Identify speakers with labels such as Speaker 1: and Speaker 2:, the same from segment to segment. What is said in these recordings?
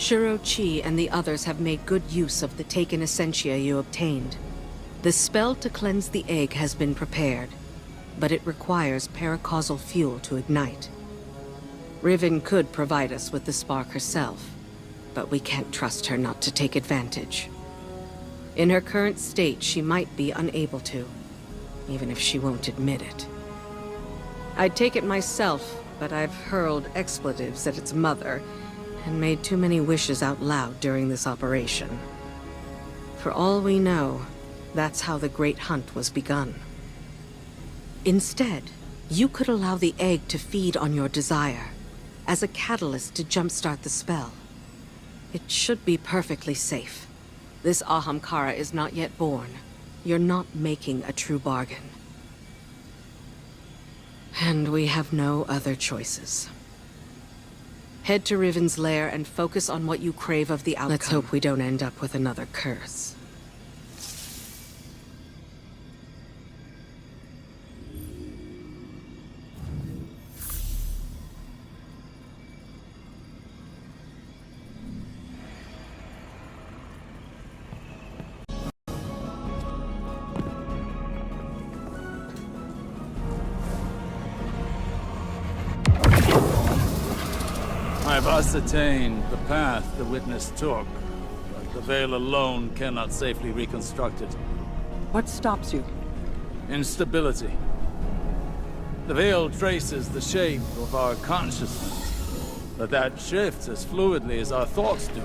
Speaker 1: Shuro-Chi and the others have made good use of the taken essentia you obtained. The spell to cleanse the egg has been prepared, but it requires paracausal fuel to ignite. Riven could provide us with the spark herself, but we can't trust her not to take advantage. In her current state, she might be unable to, even if she won't admit it. I'd take it myself, but I've hurled expletives at its mother and made too many wishes out loud during this operation. For all we know, that's how the Great Hunt was begun. Instead, you could allow the egg to feed on your desire, as a catalyst to jumpstart the spell. It should be perfectly safe. This Ahamkara is not yet born. You're not making a true bargain. And we have no other choices. Head to Riven's lair and focus on what you crave of the outcome. Let's hope we don't end up with another curse.
Speaker 2: I've ascertained the path the witness took, but the veil alone cannot safely reconstruct it.
Speaker 3: What stops you?
Speaker 2: Instability. The veil traces the shape of our consciousness, but that shifts as fluidly as our thoughts do.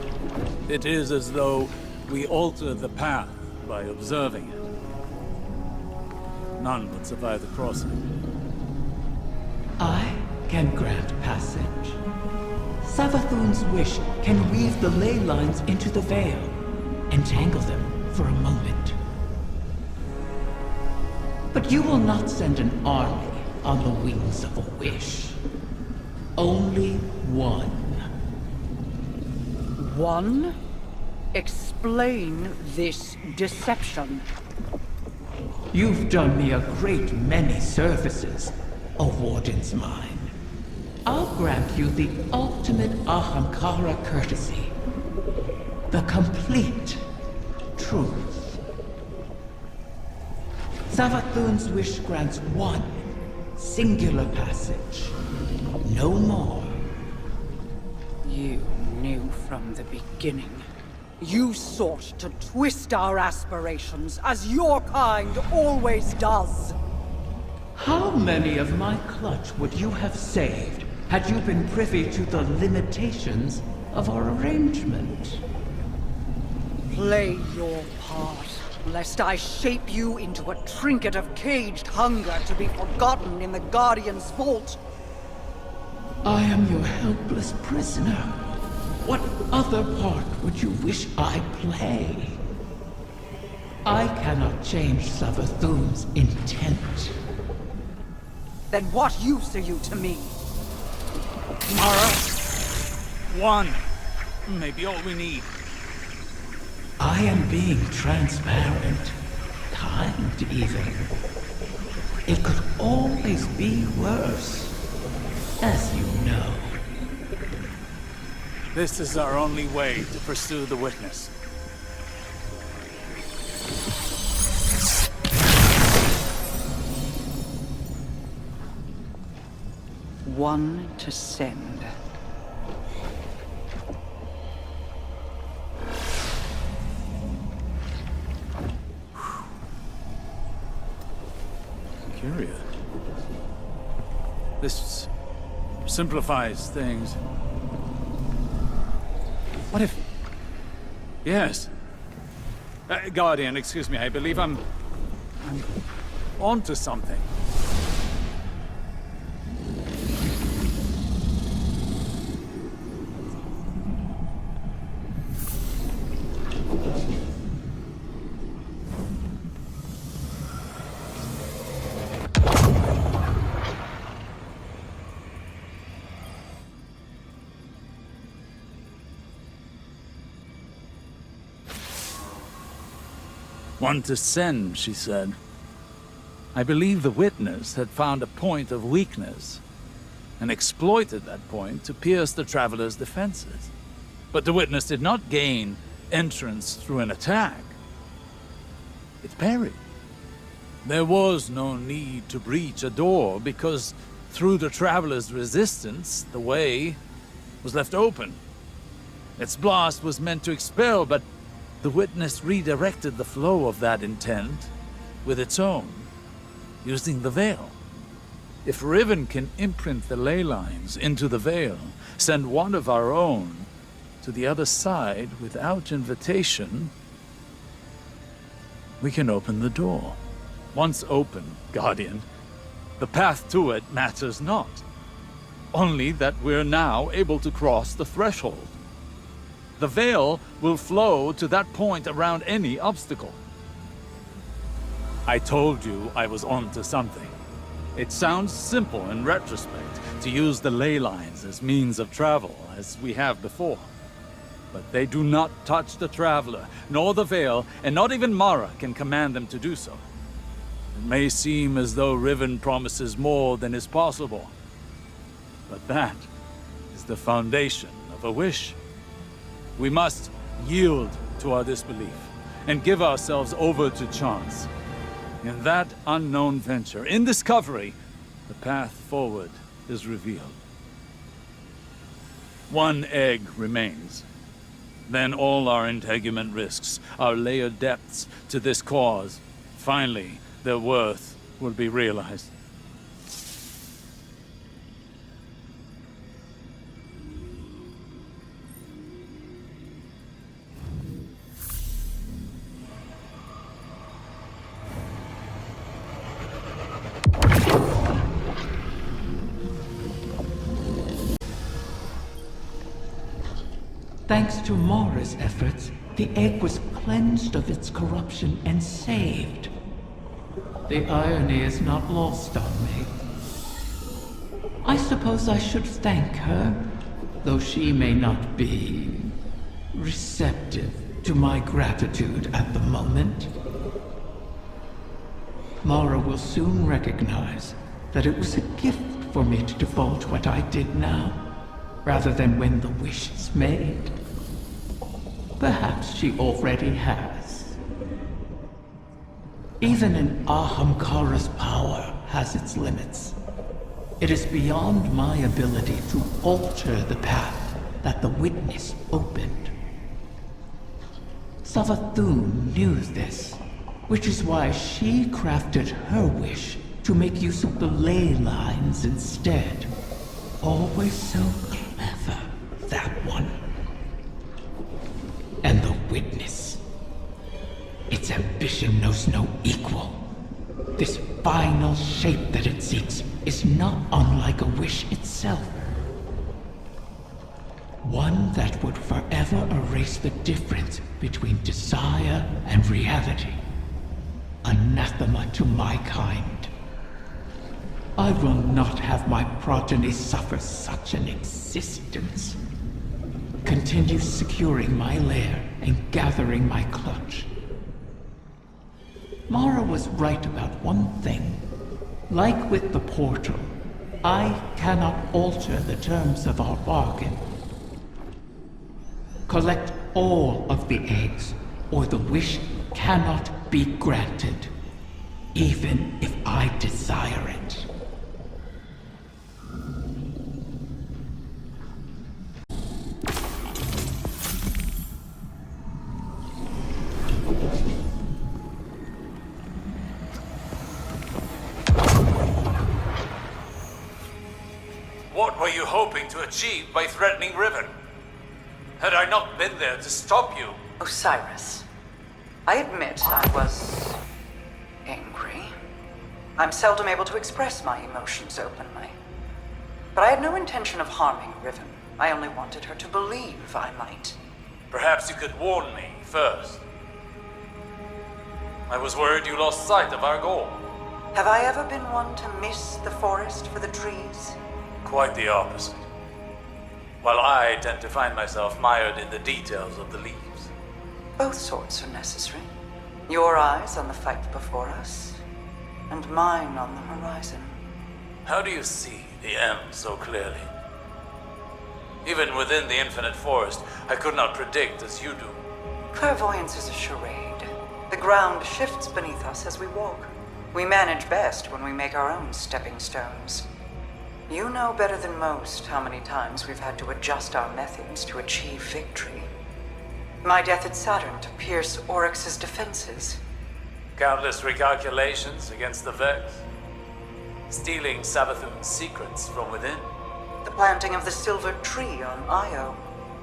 Speaker 2: It is as though we alter the path by observing it. None would survive the crossing.
Speaker 4: I can grant passage. Savathun's wish can weave the ley lines into the veil, entangle them for a moment. But you will not send an army on the wings of a wish. Only one.
Speaker 3: One? Explain this deception.
Speaker 4: You've done me a great many services, O Warden's Mine. I'll grant you the ultimate Ahamkara courtesy. The complete truth. Savathun's wish grants one singular passage. No more.
Speaker 3: You knew from the beginning. You sought to twist our aspirations, as your kind always does.
Speaker 4: How many of my clutch would you have saved had you been privy to the limitations of our arrangement?
Speaker 3: Play your part, lest I shape you into a trinket of caged hunger to be forgotten in the Guardian's vault.
Speaker 4: I am your helpless prisoner. What other part would you wish I play? I cannot change Savathun's intent.
Speaker 3: Then what use are you to me?
Speaker 2: Mara! One! Maybe all we need.
Speaker 4: I am being transparent. Kind, even. It could always be worse. As you know.
Speaker 2: This is our only way to pursue the witness.
Speaker 3: One to send.
Speaker 2: Curious. This simplifies things. What if... Yes. Guardian, excuse me, I believe I'm onto something. One to send, she said. I believe the witness had found a point of weakness, and exploited that point to pierce the Traveler's defenses. But the witness did not gain entrance through an attack. It parried. There was no need to breach a door because through the Traveler's resistance, the way was left open. Its blast was meant to expel, but the witness redirected the flow of that intent with its own, using the veil. If Riven can imprint the ley lines into the veil, send one of our own to the other side without invitation, we can open the door. Once open, Guardian, the path to it matters not. Only that we're now able to cross the threshold. The veil will flow to that point around any obstacle. I told you I was onto something. It sounds simple in retrospect to use the ley lines as means of travel, as we have before. But they do not touch the Traveler, nor the veil, and not even Mara can command them to do so. It may seem as though Riven promises more than is possible, but that is the foundation of a wish. We must yield to our disbelief and give ourselves over to chance. In that unknown venture, in discovery, the path forward is revealed. One egg remains. Then all our integument risks, our layered depths to this cause, finally, their worth will be realized.
Speaker 4: Thanks to Mara's efforts, the egg was cleansed of its corruption and saved. The irony is not lost on me. I suppose I should thank her, though she may not be receptive to my gratitude at the moment. Mara will soon recognize that it was a gift for me to divulge what I did now, rather than when the wish is made. Perhaps she already has. Even an Ahamkara's power has its limits. It is beyond my ability to alter the path that the witness opened. Savathun knew this, which is why she crafted her wish to make use of the ley lines instead. Always so clever, that one. And the witness. Its ambition knows no equal. This final shape that it seeks is not unlike a wish itself. One that would forever erase the difference between desire and reality. Anathema to my kind. I will not have my progeny suffer such an existence. Continue securing my lair and gathering my clutch. Mara was right about one thing. Like with the portal, I cannot alter the terms of our bargain. Collect all of the eggs, or the wish cannot be granted, even if I desire it.
Speaker 2: What were you hoping to achieve by threatening Riven? Had I not been there to stop you?
Speaker 3: Osiris, I admit I was angry. I'm seldom able to express my emotions openly. But I had no intention of harming Riven. I only wanted her to believe I might.
Speaker 2: Perhaps you could warn me first. I was worried you lost sight of our goal.
Speaker 3: Have I ever been one to miss the forest for the trees?
Speaker 2: Quite the opposite. While I tend to find myself mired in the details of the leaves.
Speaker 3: Both sorts are necessary. Your eyes on the fight before us, and mine on the horizon.
Speaker 2: How do you see the end so clearly? Even within the Infinite Forest, I could not predict as you do.
Speaker 3: Clairvoyance is a charade. The ground shifts beneath us as we walk. We manage best when we make our own stepping stones. You know better than most how many times we've had to adjust our methods to achieve victory. My death at Saturn to pierce Oryx's defenses.
Speaker 2: Countless recalculations against the Vex. Stealing Savathun's secrets from within.
Speaker 3: The planting of the silver tree on Io.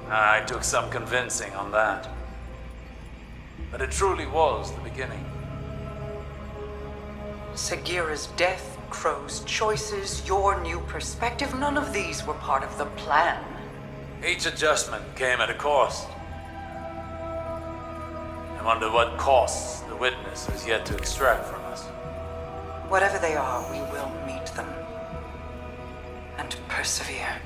Speaker 2: I took some convincing on that. But it truly was the beginning.
Speaker 3: Sagira's death, Crow's choices, your new perspective, none of these were part of the plan.
Speaker 2: Each adjustment came at a cost. I wonder what costs the Witness has yet to extract from us.
Speaker 3: Whatever they are, we will meet them. And persevere.